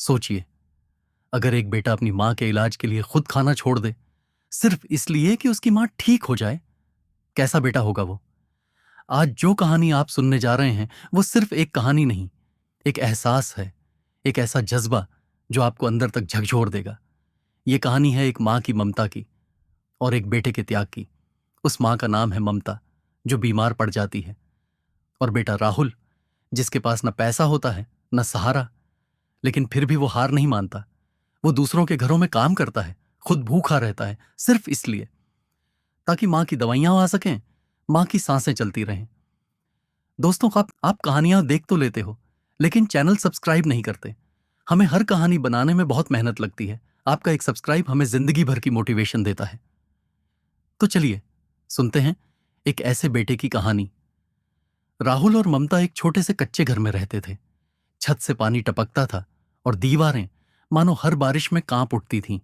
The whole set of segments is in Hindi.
सोचिए, अगर एक बेटा अपनी मां के इलाज के लिए खुद खाना छोड़ दे सिर्फ इसलिए कि उसकी मां ठीक हो जाए, कैसा बेटा होगा वो? आज जो कहानी आप सुनने जा रहे हैं वो सिर्फ एक कहानी नहीं, एक एहसास है, एक ऐसा जज्बा जो आपको अंदर तक झकझोर देगा। ये कहानी है एक मां की ममता की और एक बेटे के त्याग की। उस मां का नाम है ममता, जो बीमार पड़ जाती है, और बेटा राहुल, जिसके पास न पैसा होता है न सहारा, लेकिन फिर भी वो हार नहीं मानता। वो दूसरों के घरों में काम करता है, खुद भूखा रहता है, सिर्फ इसलिए ताकि मां की दवाइयां आ सकें, मां की सांसें चलती रहें। दोस्तों, आप कहानियां देख तो लेते हो, लेकिन चैनल सब्सक्राइब नहीं करते। हमें हर कहानी बनाने में बहुत मेहनत लगती है। आपका एक सब्सक्राइब हमें जिंदगी भर की मोटिवेशन देता है। तो चलिए सुनते हैं एक ऐसे बेटे की कहानी। राहुल और ममता एक छोटे से कच्चे घर में रहते थे। छत से पानी टपकता था और दीवारें मानो हर बारिश में कांप उठती थीं।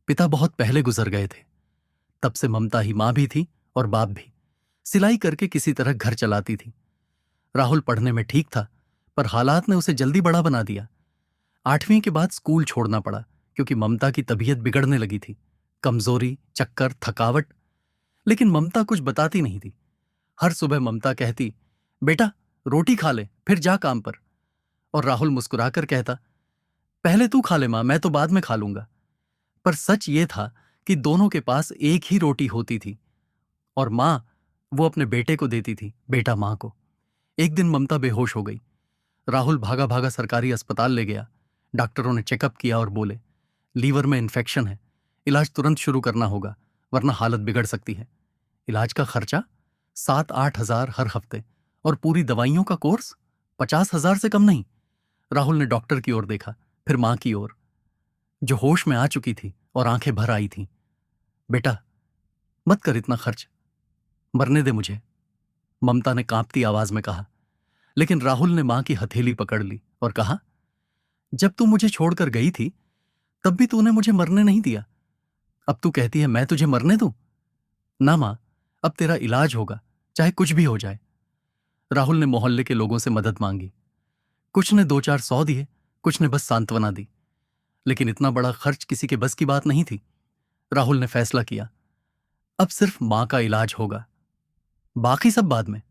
पिता बहुत पहले गुजर गए थे। तब से ममता ही मां भी थी और बाप भी। सिलाई करके किसी तरह घर चलाती थी। राहुल पढ़ने में ठीक था, पर हालात ने उसे जल्दी बड़ा बना दिया। 8वीं के बाद स्कूल छोड़ना पड़ा, क्योंकि ममता की तबीयत बिगड़ने लगी थी। कमजोरी, चक्कर, थकावट। लेकिन ममता कुछ बताती नहीं थी। हर सुबह ममता कहती, बेटा रोटी खा ले, फिर जा काम पर। और राहुल मुस्कुराकर कहता, पहले तू खा ले मां, मैं तो बाद में खा लूंगा। पर सच ये था कि दोनों के पास एक ही रोटी होती थी, और मां वो अपने बेटे को देती थी, बेटा मां को। एक दिन ममता बेहोश हो गई। राहुल भागा भागा सरकारी अस्पताल ले गया। डॉक्टरों ने चेकअप किया और बोले, लीवर में इन्फेक्शन है, इलाज तुरंत शुरू करना होगा, वरना हालत बिगड़ सकती है। इलाज का खर्चा 7-8 हजार हर हफ्ते, और पूरी दवाइयों का कोर्स 50 हजार से कम नहीं। राहुल ने डॉक्टर की ओर देखा, फिर मां की ओर, जो होश में आ चुकी थी और आंखें भर आई थीं। बेटा मत कर इतना खर्च, मरने दे मुझे, ममता ने कांपती आवाज में कहा। लेकिन राहुल ने मां की हथेली पकड़ ली और कहा, जब तू मुझे छोड़कर गई थी तब भी तूने मुझे मरने नहीं दिया। अब तू कहती है मैं तुझे मरने दूं? ना मां, अब तेरा इलाज होगा, चाहे कुछ भी हो जाए। राहुल ने मोहल्ले के लोगों से मदद मांगी। कुछ ने 2-4 100 दिए, कुछ ने बस सांत्वना दी। लेकिन इतना बड़ा खर्च किसी के बस की बात नहीं थी। राहुल ने फैसला किया, अब सिर्फ मां का इलाज होगा, बाकी सब बाद में।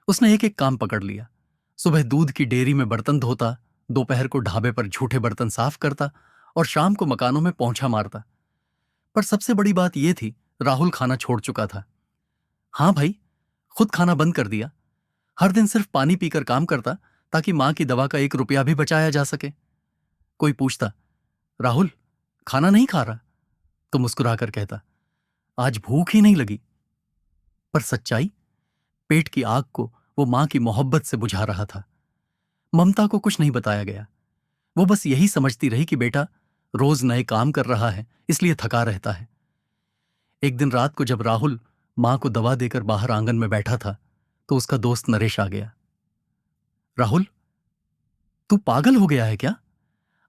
उसने एक एक काम पकड़ लिया। सुबह दूध की डेयरी में बर्तन धोता, दोपहर को ढाबे पर झूठे बर्तन साफ करता, और शाम को मकानों में पोंछा मारता। पर सबसे बड़ी बात यह थी, राहुल खाना छोड़ चुका था। हां भाई, खुद खाना बंद कर दिया। हर दिन सिर्फ पानी पीकर काम करता, ताकि मां की दवा का 1 रुपया भी बचाया जा सके। कोई पूछता, राहुल खाना नहीं खा रहा? तो मुस्कुराकर कहता, आज भूख ही नहीं लगी। पर सच्चाई, पेट की आग को वो मां की मोहब्बत से बुझा रहा था। ममता को कुछ नहीं बताया गया। वो बस यही समझती रही कि बेटा रोज नए काम कर रहा है, इसलिए थका रहता है। एक दिन रात को जब राहुल मां को दवा देकर बाहर आंगन में बैठा था, तो उसका दोस्त नरेश आ गया। राहुल, तू पागल हो गया है क्या?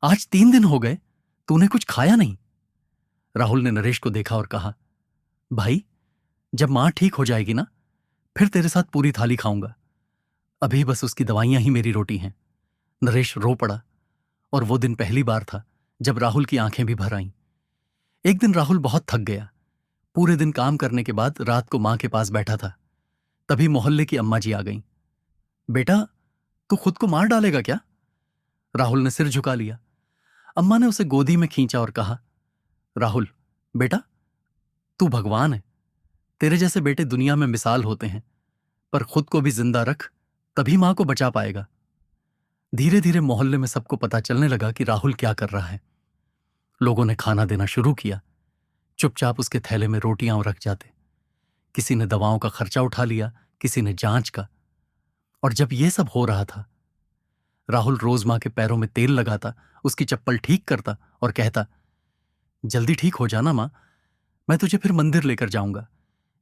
आज 3 दिन हो गए, तूने कुछ खाया नहीं। राहुल ने नरेश को देखा और कहा, भाई जब मां ठीक हो जाएगी ना, फिर तेरे साथ पूरी थाली खाऊंगा। अभी बस उसकी दवाइयां ही मेरी रोटी हैं। नरेश रो पड़ा, और वो दिन पहली बार था जब राहुल की आंखें भी भर आईं। एक दिन राहुल बहुत थक गया। पूरे दिन काम करने के बाद रात को मां के पास बैठा था। तभी मोहल्ले की अम्मा जी आ गईं। बेटा तू खुद को मार डालेगा क्या? राहुल ने सिर झुका लिया। अम्मा ने उसे गोदी में खींचा और कहा, राहुल बेटा, तू भगवान है। तेरे जैसे बेटे दुनिया में मिसाल होते हैं, पर खुद को भी जिंदा रख, तभी मां को बचा पाएगा। धीरे धीरे मोहल्ले में सबको पता चलने लगा कि राहुल क्या कर रहा है। लोगों ने खाना देना शुरू किया। चुपचाप उसके थैले में रोटियां रख जाते। किसी ने दवाओं का खर्चा उठा लिया, किसी ने जांच का। और जब यह सब हो रहा था, राहुल रोज मां के पैरों में तेल लगाता, उसकी चप्पल ठीक करता और कहता, जल्दी ठीक हो जाना मां, मैं तुझे फिर मंदिर लेकर जाऊंगा,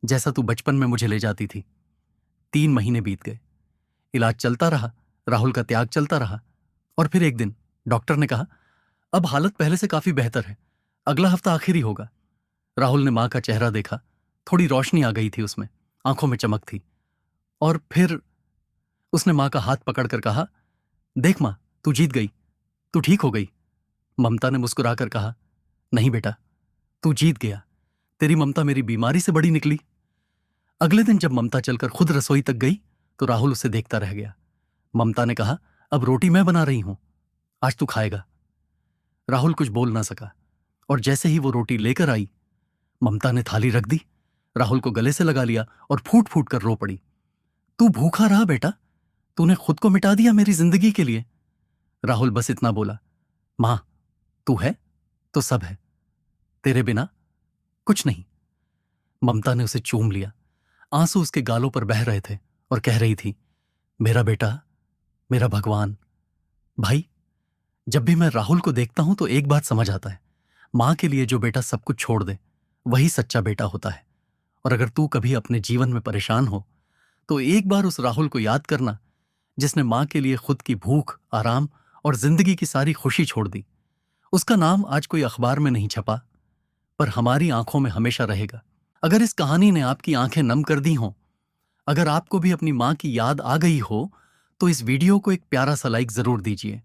जैसा तू बचपन में मुझे ले जाती थी। 3 महीने बीत गए। इलाज चलता रहा, राहुल का त्याग चलता रहा। और फिर एक दिन डॉक्टर ने कहा, अब हालत पहले से काफी बेहतर है, अगला हफ्ता आखिर ही होगा। राहुल ने मां का चेहरा देखा। थोड़ी रोशनी आ गई थी उसमें, आंखों में चमक थी। और फिर उसने मां का हाथ पकड़कर कहा, देख मां, तू जीत गई, तू ठीक हो गई? ममता ने मुस्कुराकर कहा। नहीं बेटा, तू जीत गया। तेरी ममता मेरी बीमारी से बड़ी निकली। अगले दिन जब ममता चलकर खुद रसोई तक गई तो राहुल उसे देखता रह गया। ममता ने कहा, अब रोटी मैं बना रही हूं, आज तू खाएगा। राहुल कुछ बोल ना सका और जैसे ही वो रोटी लेकर आई, ममता ने थाली रख दी, राहुल को गले से लगा लिया और फूट फूट कर रो पड़ी। तू भूखा रहा बेटा, तूने खुद को मिटा दिया मेरी जिंदगी के लिए। राहुल बस इतना बोला, मां, तू है तो सब है, तेरे बिना कुछ नहीं। ममता ने उसे चूम लिया। आंसू उसके गालों पर बह रहे थे और कह रही थी, मेरा बेटा, मेरा भगवान। भाई, जब भी मैं राहुल को देखता हूं तो एक बात समझ आता है, मां के लिए जो बेटा सब कुछ छोड़ दे वही सच्चा बेटा होता है। और अगर तू कभी अपने जीवन में परेशान हो तो एक बार उस राहुल को याद करना जिसने मां के लिए खुद की भूख, आराम और जिंदगी की सारी खुशी छोड़ दी। उसका नाम आज कोई अखबार में नहीं छपा, पर हमारी आंखों में हमेशा रहेगा। अगर इस कहानी ने आपकी आंखें नम कर दी हों, अगर आपको भी अपनी मां की याद आ गई हो, तो इस वीडियो को एक प्यारा सा लाइक जरूर दीजिए।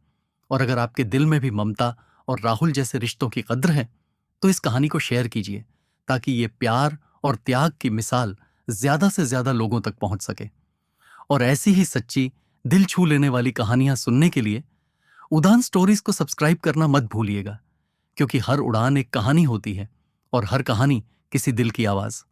और अगर आपके दिल में भी ममता और राहुल जैसे रिश्तों की कद्र है तो इस कहानी को शेयर कीजिए, ताकि ये प्यार और त्याग की मिसाल ज्यादा से ज्यादा लोगों तक पहुंच सके। और ऐसी ही सच्ची, दिल छू लेने वाली कहानियां सुनने के लिए उड़ान स्टोरीज को सब्सक्राइब करना मत भूलिएगा, क्योंकि हर उड़ान एक कहानी होती है और हर कहानी किसी दिल की आवाज।